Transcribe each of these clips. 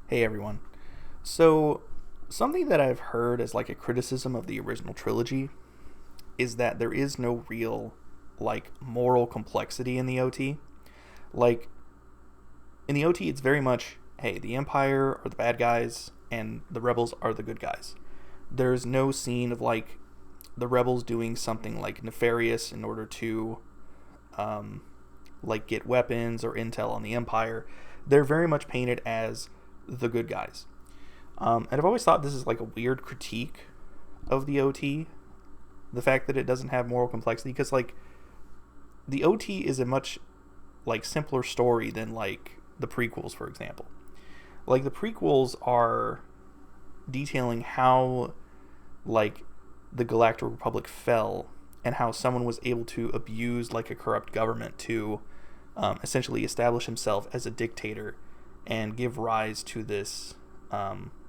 Hey everyone. So, something that I've heard as like a criticism of the original trilogy is that there is no real like moral complexity in the OT. Like in the OT it's very much hey, the Empire are the bad guys and the rebels are the good guys. There's no scene of like the rebels doing something like nefarious in order to um like get weapons or intel on the Empire. They're very much painted as the good guys. And I've always thought this is like a weird critique of the OT, the fact that it doesn't have moral complexity, because like the OT is a much like simpler story than like the prequels, for example. Like the prequels are detailing how like the Galactic Republic fell and how someone was able to abuse like a corrupt government to essentially establish himself as a dictator and give rise to this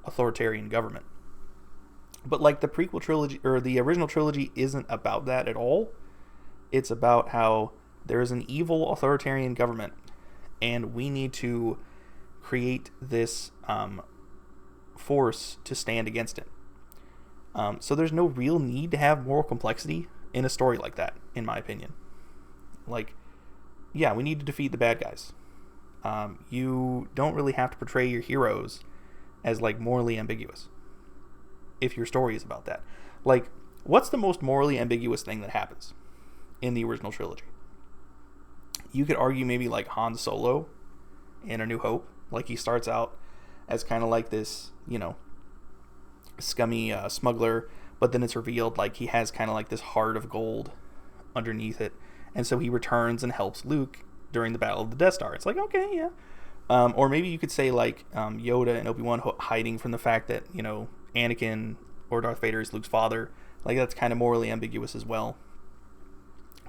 authoritarian government. But like the prequel trilogy or the original trilogy isn't about that at all. It's about how there is an evil authoritarian government, and we need to create this force to stand against it. So there's no real need to have moral complexity in a story like that, in my opinion. Like, yeah, we need to defeat the bad guys. You don't really have to portray your heroes as like morally ambiguous if your story is about that. Like, what's the most morally ambiguous thing that happens in the original trilogy? You could argue maybe like Han Solo in A New Hope. Like, he starts out as kind of like this, scummy smuggler, but then it's revealed like he has kind of like this heart of gold underneath it, and so he returns and helps Luke during the Battle of the Death Star. It's like, okay, yeah. Or maybe you could say like Yoda and Obi-Wan hiding from the fact that Anakin or Darth Vader is Luke's father. Like, that's kind of morally ambiguous as well.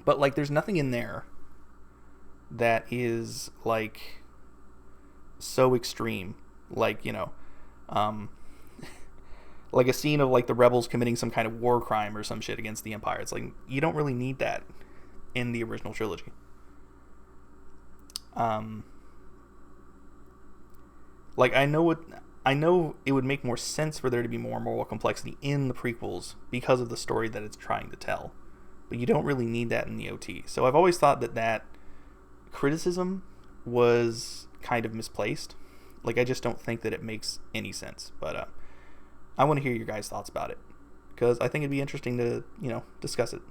But like, there's nothing in there that is like so extreme. Like, like a scene of like the rebels committing some kind of war crime or some shit against the Empire. It's like, you don't really need that in the original trilogy. Like, I know it would make more sense for there to be more moral complexity in the prequels because of the story that it's trying to tell, but you don't really need that in the OT. So I've always thought that criticism was kind of misplaced. Like, I just don't think that it makes any sense. But I want to hear your guys' thoughts about it, because I think it'd be interesting to discuss it.